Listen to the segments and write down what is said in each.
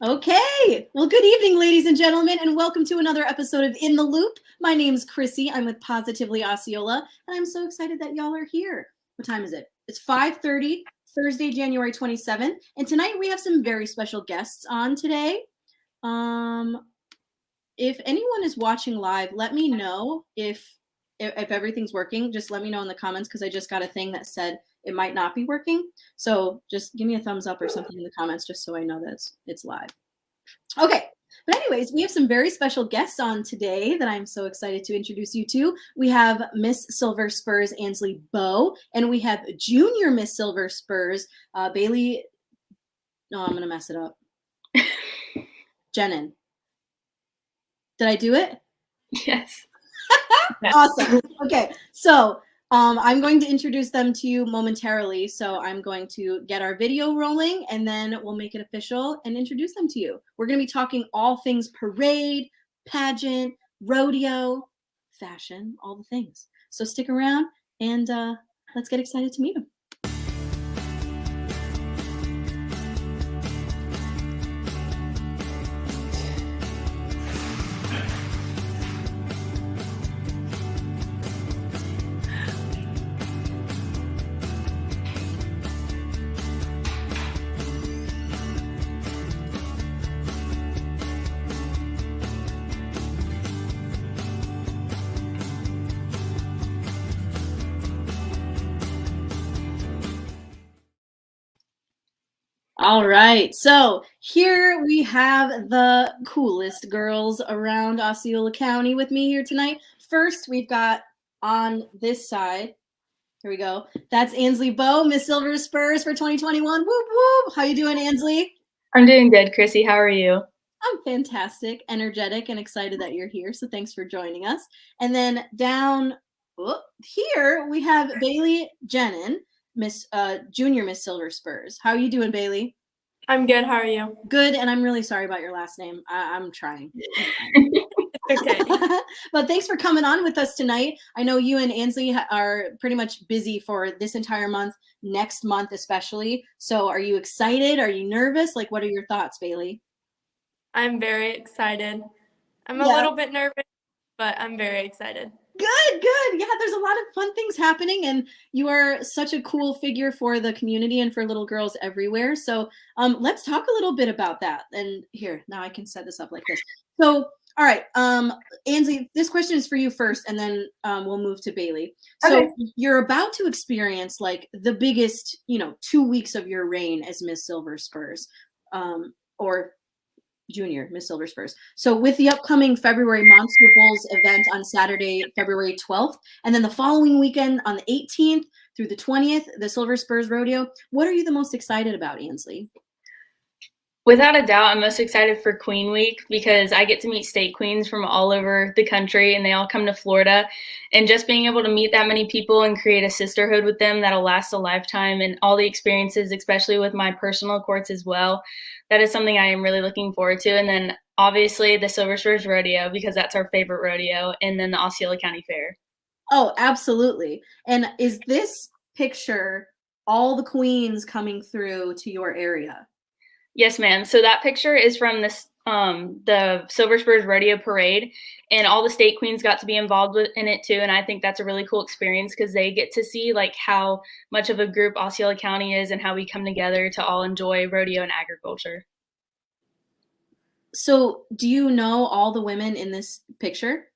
Okay. Well, good evening, ladies and gentlemen, and welcome to another episode of In the Loop. My name's Krissi. I'm with Positively Osceola, and I'm so excited that y'all are here. What time is it? It's 5:30, Thursday, January 27th, and tonight we have some very special guests on today. If anyone is watching live, let me know if everything's working. Just let me know in the comments because I just got a thing that said it might not be working. So just give me a thumbs up or something in the comments just so I know that it's live. Okay. But anyways, we have some very special guests on today that I'm so excited to introduce you to. We have Miss Silver Spurs Ansley Bow, and we have Junior Miss Silver Spurs Bailee. No, I'm gonna mess it up. Jeannin. Did I do it? Yes. Awesome. Okay, so I'm going to introduce them to you momentarily. So I'm going to get our video rolling and then we'll make it official and introduce them to you. We're going to be talking all things parade, pageant, rodeo, fashion, all the things. So stick around and let's get excited to meet them. All right, so here we have the coolest girls around Osceola County with me here tonight. First, we've got on this side, here we go. That's Ansley Bow, Miss Silver Spurs for 2021. Whoop whoop! How you doing, Ansley? I'm doing good, Krissi. How are you? I'm fantastic, energetic, and excited that you're here. So thanks for joining us. And then down here we have Bailee Jeannin, Miss Junior Miss Silver Spurs. How are you doing, Bailee? I'm good. How are you? Good, and I'm really sorry about your last name. I'm trying. Okay. But thanks for coming on with us tonight. I know you and Ansley are pretty much busy for this entire month, next month especially. So are you excited? Are you nervous? Like, what are your thoughts, Bailee? I'm very excited. I'm a little bit nervous, but I'm very excited. Good. Yeah, there's a lot of fun things happening, and you are such a cool figure for the community and for little girls everywhere. So let's talk a little bit about that. And here, now I can set this up like this. So, all right, Ansley, this question is for you first, and then we'll move to Bailee. So Okay. you're about to experience like the biggest, 2 weeks of your reign as Miss Silver Spurs, or Junior Miss Silver Spurs. So with the upcoming February Monster Bowls event on Saturday, February 12th, and then the following weekend on the 18th through the 20th, the Silver Spurs Rodeo, what are you the most excited about, Ansley? Without a doubt, I'm most excited for Queen Week because I get to meet state queens from all over the country and they all come to Florida. And just being able to meet that many people and create a sisterhood with them that'll last a lifetime and all the experiences, especially with my personal courts as well, that is something I am really looking forward to. And then obviously the Silver Spurs Rodeo because that's our favorite rodeo, and then the Osceola County Fair. Oh, absolutely. And is this picture all the queens coming through to your area? Yes, ma'am. So that picture is from this the Silver Spurs Rodeo Parade, and all the state queens got to be involved in it too. And I think that's a really cool experience because they get to see like how much of a group Osceola County is and how we come together to all enjoy rodeo and agriculture. So do you know all the women in this picture?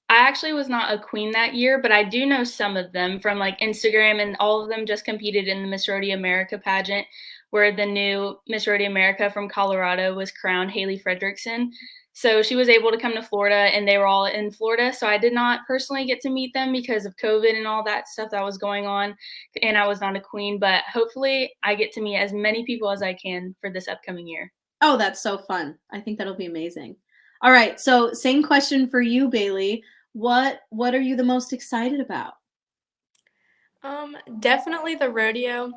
I actually was not a queen that year, but I do know some of them from like Instagram, and all of them just competed in the Miss Rodeo America pageant, where the new Miss Rodeo America from Colorado was crowned Haley Fredrickson. So she was able to come to Florida, and they were all in Florida. So I did not personally get to meet them because of COVID and all that stuff that was going on, and I was not a queen. But hopefully, I get to meet as many people as I can for this upcoming year. Oh, that's so fun. I think that'll be amazing. All right, so same question for you, Bailee. What are you the most excited about? Definitely the rodeo.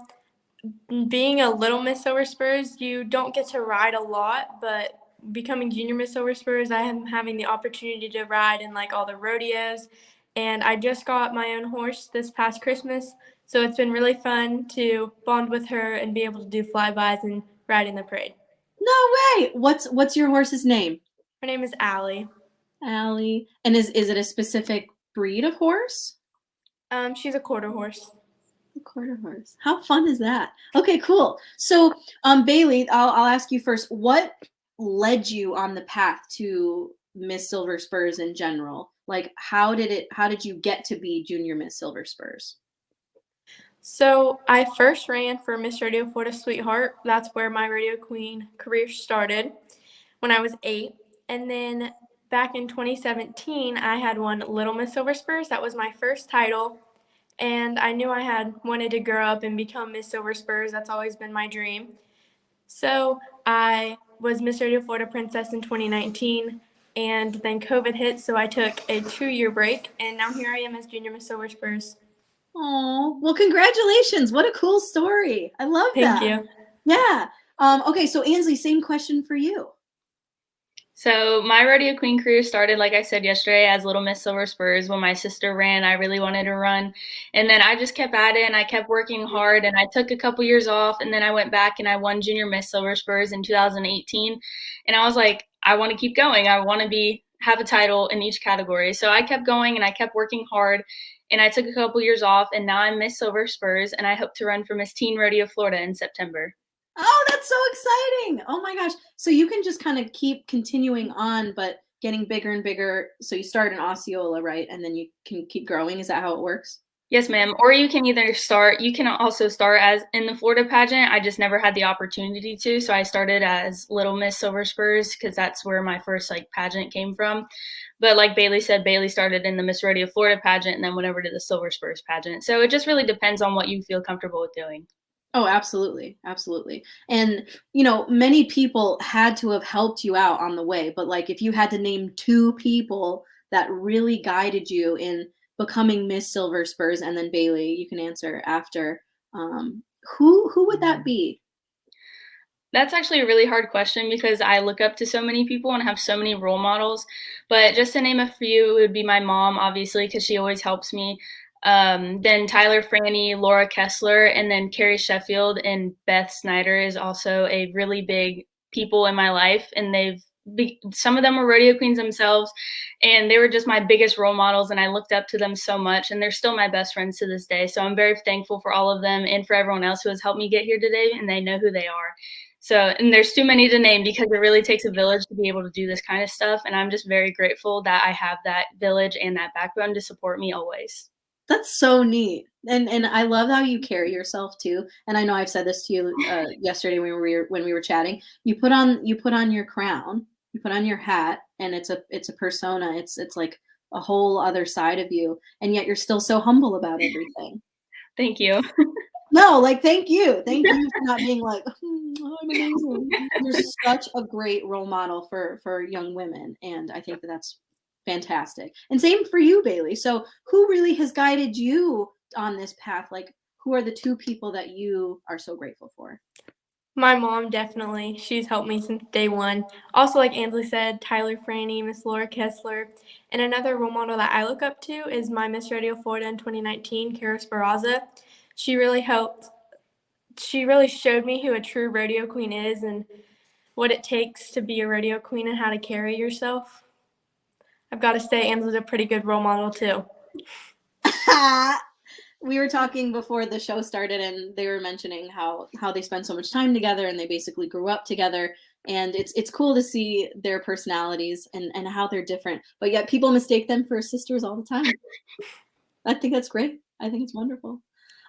Being a little Miss Silver Spurs, you don't get to ride a lot, but becoming Junior Miss Silver Spurs, I am having the opportunity to ride in like all the rodeos. And I just got my own horse this past Christmas, so it's been really fun to bond with her and be able to do flybys and ride in the parade. No way. What's your horse's name? Her name is Allie. Allie. And is it a specific breed of horse? She's a quarter horse. A quarter horse. How fun is that? Okay, cool. So, Bailee, I'll ask you first. What led you on the path to Miss Silver Spurs in general? Like, how did you get to be Junior Miss Silver Spurs? So I first ran for Miss Rodeo Florida Sweetheart. That's where my rodeo queen career started when I was 8. And then back in 2017, I had won Little Miss Silver Spurs. That was my first title. And I knew I had wanted to grow up and become Miss Silver Spurs. That's always been my dream. So I was Miss Rodeo Florida Princess in 2019. And then COVID hit, so I took a 2-year break. And now here I am as Junior Miss Silver Spurs. Oh, well, congratulations. What a cool story. I love that. Thank you. Yeah. Okay, so Ansley, same question for you. So my rodeo queen career started, like I said yesterday, as Little Miss Silver Spurs. When my sister ran, I really wanted to run. And then I just kept at it and I kept working hard and I took a couple years off and then I went back and I won Junior Miss Silver Spurs in 2018. And I was like, I want to keep going. I want to have a title in each category. So I kept going and I kept working hard and I took a couple years off and now I'm Miss Silver Spurs and I hope to run for Miss Teen Rodeo Florida in September. Oh, that's so exciting. Oh my gosh. So you can just kind of keep continuing on, but getting bigger and bigger. So you start in Osceola, right? And then you can keep growing. Is that how it works? Yes, ma'am. Or you can also start as in the Florida pageant. I just never had the opportunity to. So I started as Little Miss Silver Spurs because that's where my first pageant came from. But like Bailee said, Bailee started in the Miss Rodeo Florida pageant and then went over to the Silver Spurs pageant. So it just really depends on what you feel comfortable with doing. Oh, absolutely. Absolutely. And, many people had to have helped you out on the way, but if you had to name 2 people that really guided you in becoming Miss Silver Spurs, and then Bailee, you can answer after, who would that be? That's actually a really hard question because I look up to so many people and have so many role models. But just to name a few, it would be my mom, obviously, because she always helps me. Then Tyler Franny, Laura Kessler, and then Carrie Sheffield and Beth Snyder is also a really big people in my life. And some of them were rodeo queens themselves, and they were just my biggest role models. And I looked up to them so much, and they're still my best friends to this day. So I'm very thankful for all of them and for everyone else who has helped me get here today, and they know who they are. So, and there's too many to name because it really takes a village to be able to do this kind of stuff. And I'm just very grateful that I have that village and that backbone to support me always. That's so neat. And I love how you carry yourself too. And I know I've said this to you yesterday when we were chatting. You put on your crown, you put on your hat, and it's a persona. It's like a whole other side of you, and yet you're still so humble about everything. Thank you. No, thank you for not being like, I'm amazing. You're such a great role model for young women, and I think that's fantastic. And same for you, Bailee. So who really has guided you on this path? Who are the 2 people that you are so grateful for? My mom, definitely. She's helped me since day one. Also, like Ansley said, Tyler Franny, Miss Laura Kessler. And another role model that I look up to is my Miss Rodeo Florida in 2019, Kara Sparaza. She really helped. She really showed me who a true rodeo queen is and what it takes to be a rodeo queen and how to carry yourself. I've got to say, Ansley's a pretty good role model, too. We were talking before the show started, and they were mentioning how they spend so much time together, and they basically grew up together. And it's cool to see their personalities and how they're different. But yet people mistake them for sisters all the time. I think that's great. I think it's wonderful.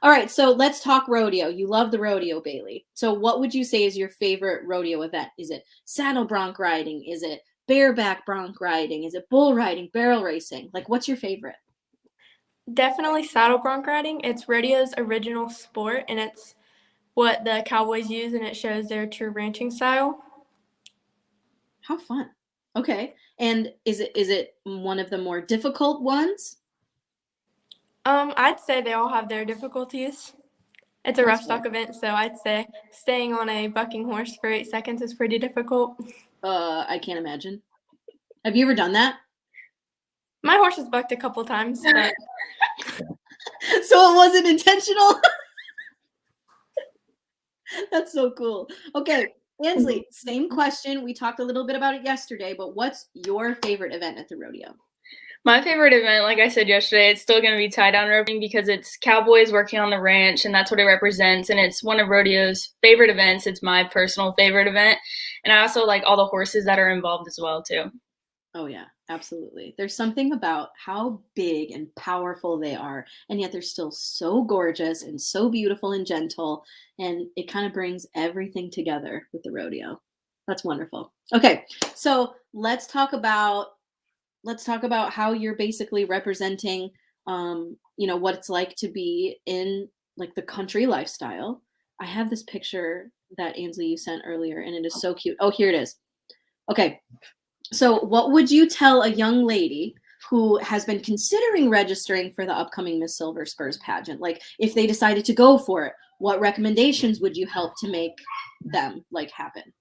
All right, so let's talk rodeo. You love the rodeo, Bailee. So what would you say is your favorite rodeo event? Is it saddle bronc riding? Is it bareback bronc riding? Is it bull riding, barrel racing? What's your favorite? Definitely saddle bronc riding. It's rodeo's original sport, and it's what the cowboys use, and it shows their true ranching style. How fun. Okay. And is it one of the more difficult ones? I'd say they all have their difficulties. It's a rough stock event, so I'd say staying on a bucking horse for 8 seconds is pretty difficult. I can't imagine. Have you ever done that? My horse has bucked a couple times, but so it wasn't intentional. That's so cool. Okay. Ansley, same question. We talked a little bit about it yesterday, but what's your favorite event at the rodeo? My favorite event, like I said yesterday, it's still going to be tie down roping because it's cowboys working on the ranch, and that's what it represents. And it's one of rodeo's favorite events. It's my personal favorite event. And I also like all the horses that are involved as well, too. Oh, yeah, absolutely. There's something about how big and powerful they are, and yet they're still so gorgeous and so beautiful and gentle. And it kind of brings everything together with the rodeo. That's wonderful. Okay, so let's talk about how you're basically representing what it's like to be in like the country lifestyle. I have this picture that Ansley you sent earlier, and it is so cute. Oh, here it is. Okay, so what would you tell a young lady who has been considering registering for the upcoming Miss Silver Spurs pageant? Like, if they decided to go for it, what recommendations would you help to make them like happen?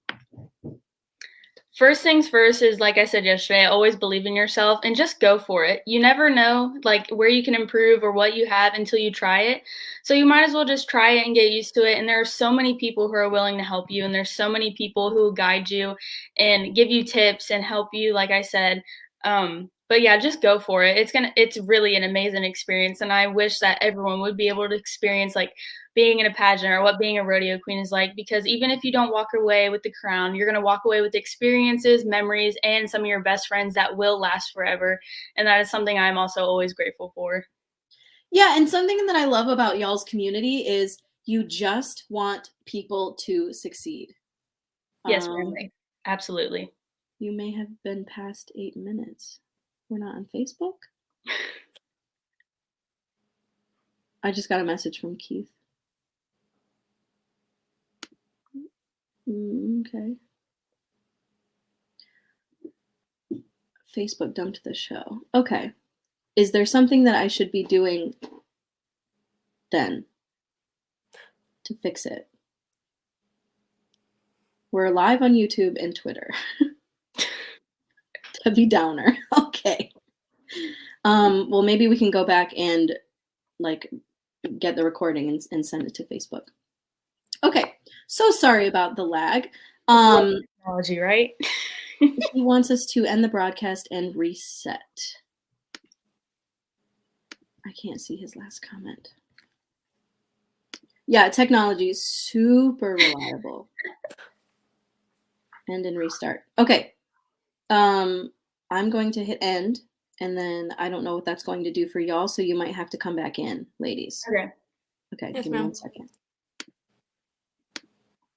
First things first is, like I said yesterday, always believe in yourself and just go for it. You never know like where you can improve or what you have until you try it. So you might as well just try it and get used to it. And there are so many people who are willing to help you, and there's so many people who will guide you and give you tips and help you, like I said. But yeah, just go for it. It's really an amazing experience. And I wish that everyone would be able to experience like being in a pageant or what being a rodeo queen is like, because even if you don't walk away with the crown, you're going to walk away with experiences, memories, and some of your best friends that will last forever. And that is something I'm also always grateful for. Yeah, and something that I love about y'all's community is you just want people to succeed. Yes, family. Absolutely. You may have been past 8 minutes. We're not on Facebook? I just got a message from Keith. Okay. Facebook dumped the show. Okay. Is there something that I should be doing then to fix it? We're live on YouTube and Twitter. Debbie Downer. Okay. Well, maybe we can go back and like get the recording and send it to Facebook. Okay. So sorry about the lag. Technology, right? He wants us to end the broadcast and reset. I can't see his last comment. Yeah, technology is super reliable. End and restart. Okay. I'm going to hit end, and then I don't know what that's going to do for y'all, so you might have to come back in, ladies. Okay. Okay, Yes, give me ma'am. 1 second.